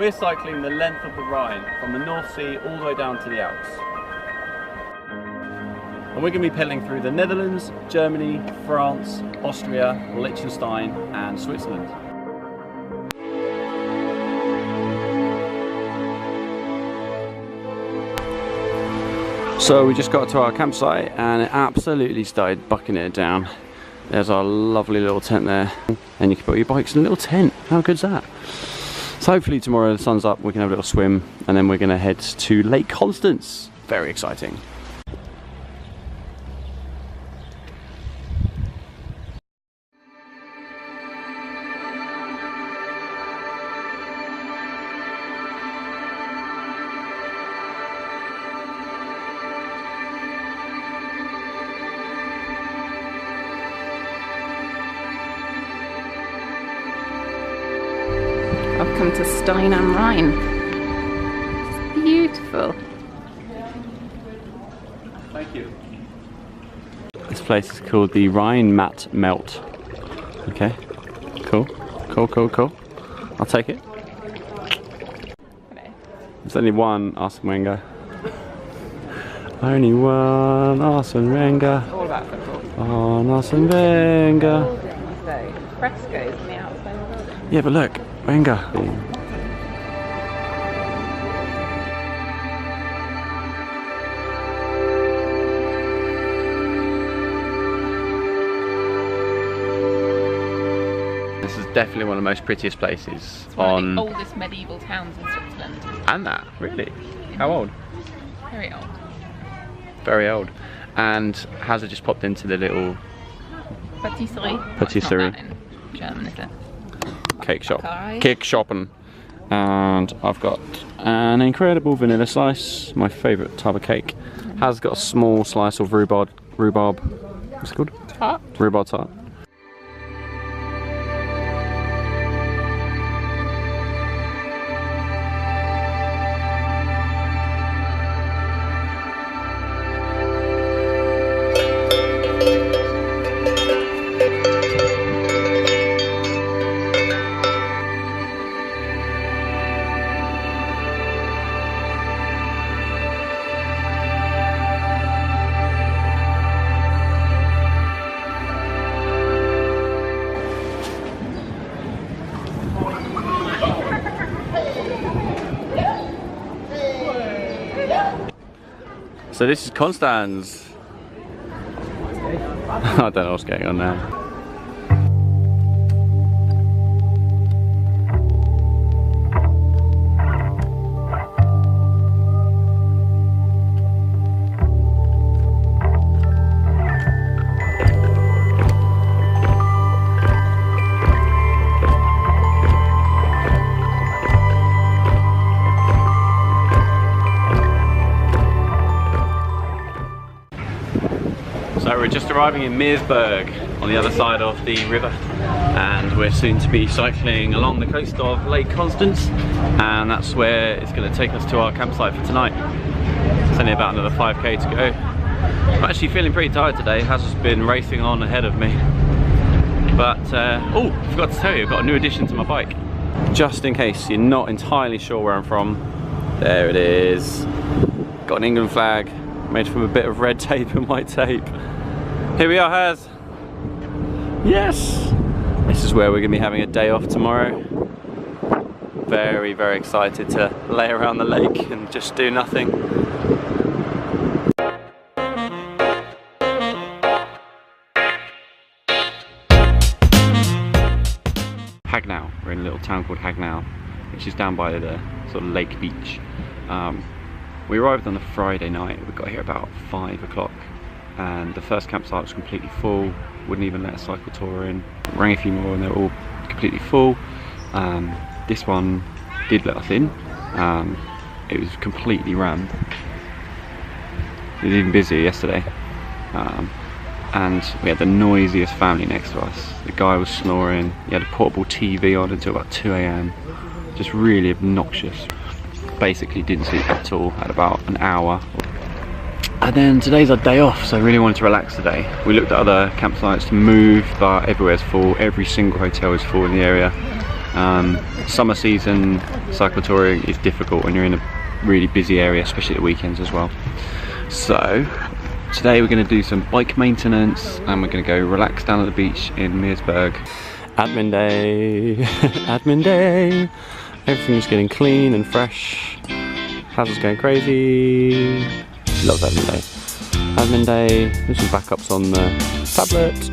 We're cycling the length of the Rhine, from the North Sea all the way down to the Alps. And we're going to be pedaling through the Netherlands, Germany, France, Austria, Liechtenstein and Switzerland. So we just got to our campsite and it absolutely started bucking it down. There's our lovely little tent there, and you can put your bikes in a little tent. How good's that? So hopefully tomorrow the sun's up, we can have a little swim, and then we're going to head to Lake Constance. Very exciting. Welcome to Stein am Rhine. It's beautiful. Thank you. This place is called the Rhine Mat Melt. Okay, cool, cool, cool, cool. I'll take it. There's only one Arsene Wenger. Only one Arsene Wenger. All about football. Oh, Arsene Wenger. Frescoes on the outside of the building. Yeah, but look, Wenger. This is definitely one of the most prettiest places. It's one of the oldest medieval towns in Switzerland. And that, really? How old? Very old. Very old. And has it just popped into the little Patisserie. Patisserie. It's not that in German, is it? Cake shop. Okay. Cake shopping. And I've got an incredible vanilla slice, my favourite type of cake. Has got a small slice of rhubarb, what's it called? Tart. Rhubarb tart. So this is Constance. I don't know what's going on now. So we're just arriving in Meersburg on the other side of the river, and we're soon to be cycling along the coast of Lake Constance, and that's where it's going to take us to our campsite for tonight. It's only about another 5k to go. I'm actually feeling pretty tired today. Has just been racing on ahead of me. But oh, I forgot to tell you, I've got a new addition to my bike. Just in case you're not entirely sure where I'm from, there it is. Got an England flag made from a bit of red tape and white tape. Here we are, Haz. Yes! This is where we're going to be having a day off tomorrow. Very, very excited to lay around the lake and just do nothing. Hagnau. We're in a little town called Hagnau, which is down by the sort of lake beach. We arrived on a Friday night. We got here about 5 o'clock, and the first campsite was completely full. Wouldn't even let a cycle tour in. Rang a few more and they're all completely full. This one did let us in. It was completely rammed. It was even busier yesterday. And we had the noisiest family next to us. The guy was snoring. He had a portable TV on until about 2 AM. Just really obnoxious. Basically didn't sleep at all. Had about an hour. And then today's our day off, so I really wanted to relax today. We looked at other campsites to move, but everywhere's full. Every single hotel is full in the area. Summer season cycle touring is difficult when you're in a really busy area, especially at the weekends as well. So today we're going to do some bike maintenance and we're going to go relax down at the beach in Meersburg. Admin day, admin day. Everything's getting clean and fresh. Plaza's going crazy. Love admin day. Admin day, there's some backups on the tablet.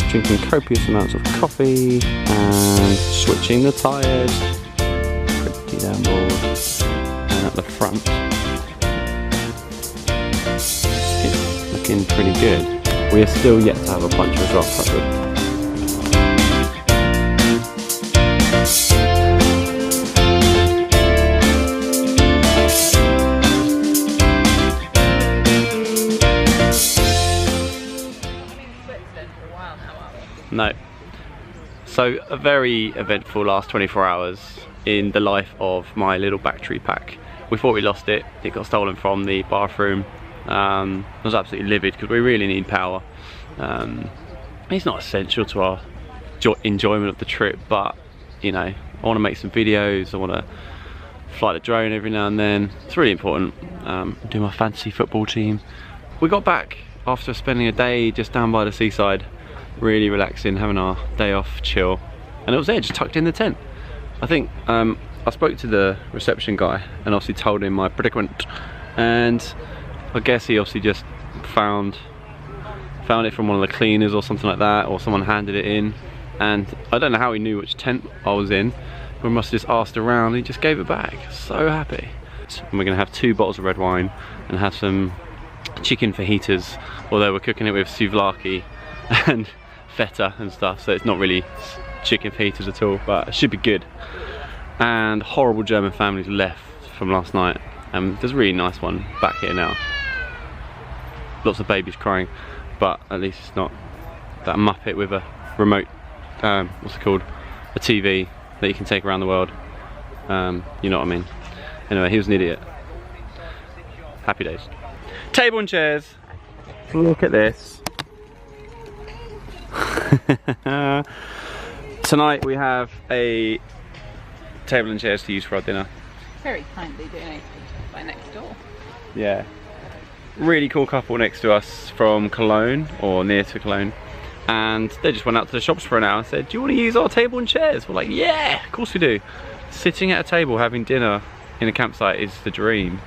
Drinking copious amounts of coffee and switching the tyres. Pretty damn bored. And at the front, it's looking pretty good. We are still yet to have a puncture as well. That's good. No. So a very eventful last 24 hours in the life of my little battery pack. We thought we lost it. It got stolen from the bathroom. I was absolutely livid because we really need power. It's not essential to our enjoyment of the trip, but you know, I want to make some videos. I want to fly the drone every now and then. It's really important. Do my fantasy football team. We got back after spending a day just down by the seaside, really relaxing, having our day off, chill, and it was there, just tucked in the tent. I think I spoke to the reception guy and obviously told him my predicament, and I guess he obviously just found it from one of the cleaners or something like that, or someone handed it in, and I don't know how he knew which tent I was in. We must have just asked around and he just gave it back. So happy. And we're gonna have 2 bottles of red wine and have some chicken fajitas, although we're cooking it with souvlaki and feta and stuff, so it's not really chicken fajitas at all, but it should be good. And horrible German families left from last night. There's a really nice one back here now. Lots of babies crying, but at least it's not that muppet with a remote, what's it called? A TV that you can take around the world. You know what I mean. Anyway, he was an idiot. Happy days. Table and chairs. Look at this. Tonight we have a table and chairs to use for our dinner. Very kindly donated by next door. Yeah. Really cool couple next to us from Cologne, or near to Cologne. And they just went out to the shops for an hour and said, do you want to use our table and chairs? We're like, yeah, of course we do. Sitting at a table having dinner in a campsite is the dream.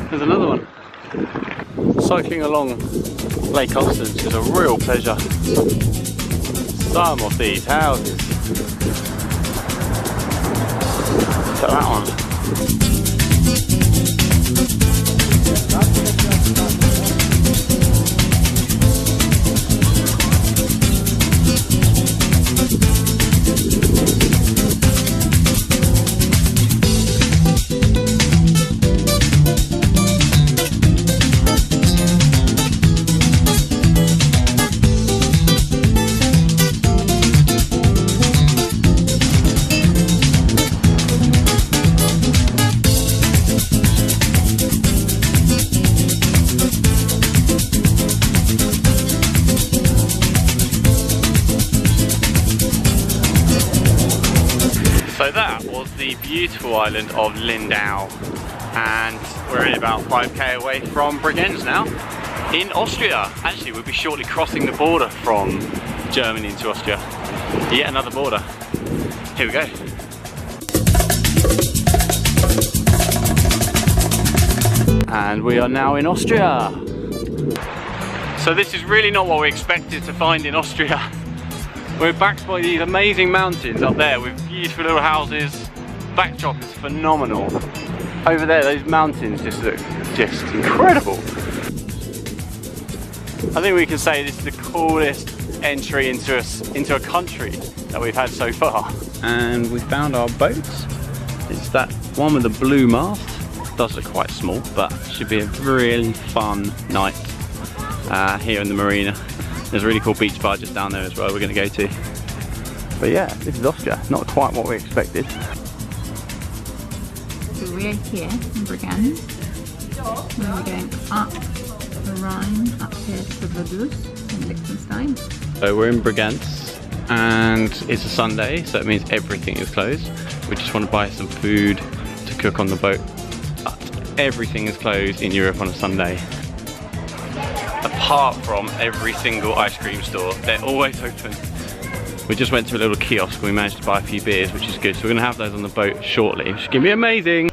There's another one. Cycling along Lake Constance is a real pleasure. Some of these houses. Look at that one. So that was the beautiful island of Lindau, and we're only about 5k away from Bregenz now, in Austria. Actually, we'll be shortly crossing the border from Germany into Austria. Yet another border. Here we go. And we are now in Austria. So this is really not what we expected to find in Austria. We're backed by these amazing mountains up there with beautiful little houses. Backdrop is phenomenal. Over there, those mountains just look just incredible. I think we can say this is the coolest entry into a country that we've had so far. And we found our boat. It's that one with the blue mast. It does look quite small, but should be a really fun night here in the marina. There's a really cool beach bar just down there as well we're going to go to. But yeah, this is Austria. Not quite what we expected. So we're here in Bregenz. Then we're going up the Rhine, up here to Dawes in Liechtenstein. So we're in Bregenz and it's a Sunday, so it means everything is closed. We just want to buy some food to cook on the boat. But everything is closed in Europe on a Sunday. Apart from every single ice cream store, they're always open. We just went to a little kiosk and we managed to buy a few beers, which is good. So we're gonna have those on the boat shortly, which is gonna be amazing.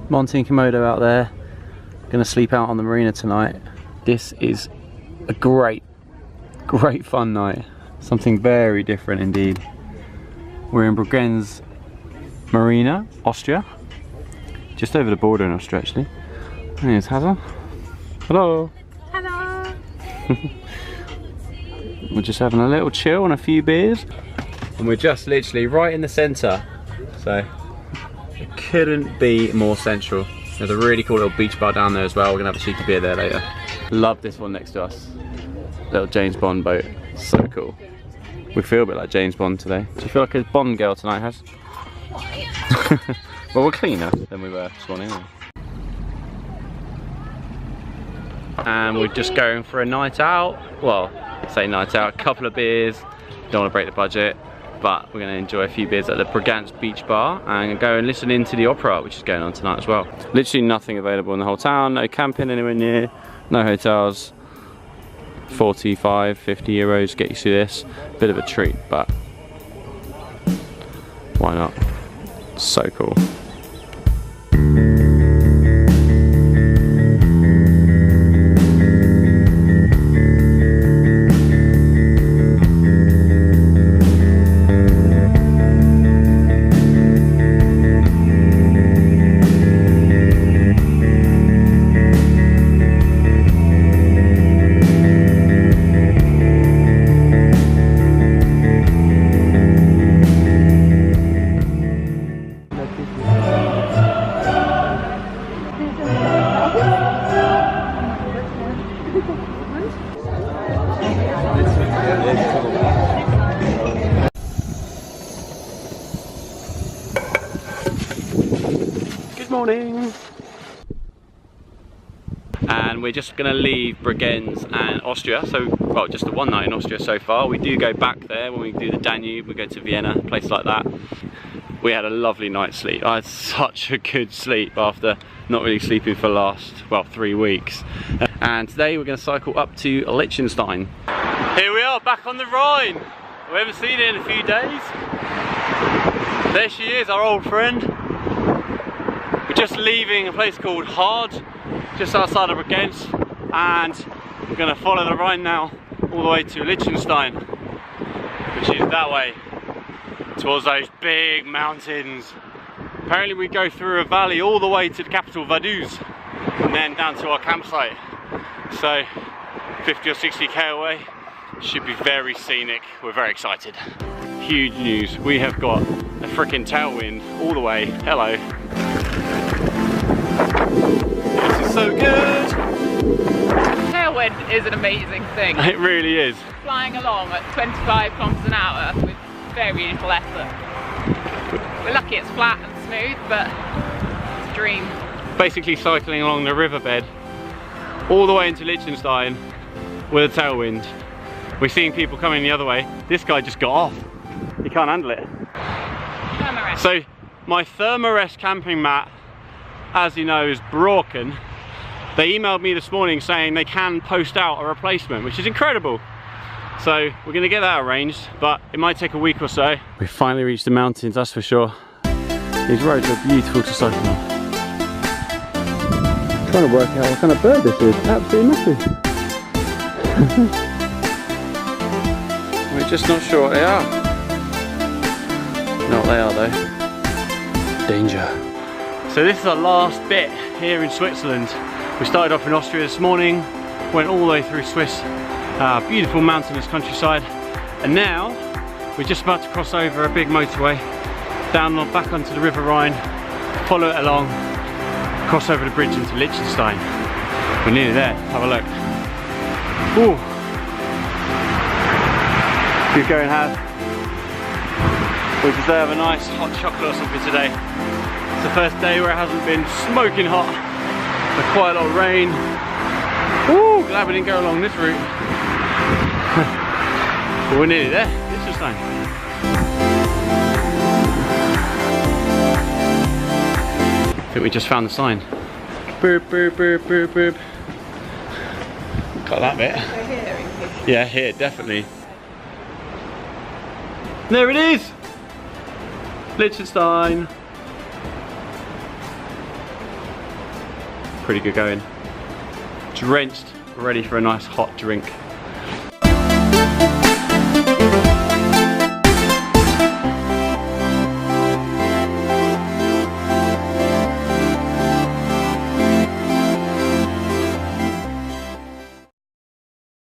Monte and Komodo out there, gonna sleep out on the marina tonight. This is a great fun night. Something very different indeed. We're in Bregenz Marina, Austria. Just over the border in Austria actually. There's Hazel. Hello. Hello. We're just having a little chill and a few beers. And we're just literally right in the centre. So it couldn't be more central. There's a really cool little beach bar down there as well. We're gonna have a cheeky beer there later. Love this one next to us. Little James Bond boat. So cool. We feel a bit like James Bond today. Do you feel like a Bond girl tonight, Has? Well, we're cleaner than we were this morning. And we're just going for a night out. Well, say night out, a couple of beers. Don't want to break the budget, but we're going to enjoy a few beers at the Bregenz beach bar and go and listen into the opera, which is going on tonight as well. Literally nothing available in the whole town. No camping anywhere near. No hotels. 45, 50 euros get you through this. Bit of a treat, but why not? So cool. Good morning. And we're just going to leave Bregenz and Austria, so, well, just the one night in Austria so far. We do go back there when we do the Danube, we go to Vienna, a place like that. We had a lovely night's sleep. I had such a good sleep after not really sleeping for the last, well, 3 weeks. And today we're going to cycle up to Liechtenstein. Here we are, back on the Rhine. We haven't seen her in a few days. There she is, our old friend. We're just leaving a place called Harriet, just outside of Bregenz, and we're going to follow the Rhine now all the way to Liechtenstein, which is that way, towards those big mountains. Apparently we go through a valley all the way to the capital Dawes, and then down to our campsite. So 50 or 60k away, should be very scenic. We're very excited. Huge news, we have got a freaking tailwind all the way. Hello. This is so good. Tailwind is an amazing thing. It really is. Flying along at 25 kilometers an hour with very little effort. We're lucky it's flat and smooth, but it's a dream. Basically cycling along the riverbed all the way into Liechtenstein with a tailwind. We're seeing people coming the other way. This guy just got off. He can't handle it. Thermarest. So my Thermarest camping mat, as you know, is broken. They emailed me this morning saying they can post out a replacement, which is incredible. So we're going to get that arranged, but it might take a week or so. We've finally reached the mountains, that's for sure. These roads are beautiful to cycle on. Trying to work out what kind of bird this is. Absolutely massive. We're just not sure what they are. Not what they are though. Danger. So this is our last bit here in Switzerland. We started off in Austria this morning, went all the way through Swiss, beautiful mountainous countryside, and now we're just about to cross over a big motorway down back onto the River Rhine follow it along, cross over the bridge into Liechtenstein. We're nearly there. Have a look. Ooh. Good going, Haz. We deserve a nice hot chocolate or something today. It's the first day where it hasn't been smoking hot. There's quite a lot of rain. Ooh, glad we didn't go along this route. But we're nearly there. Liechtenstein. I think we just found the sign. Boop, boop, boop, boop, boop. Got that bit. Yeah, here, definitely. There it is! Liechtenstein. Pretty good going. Drenched, ready for a nice hot drink.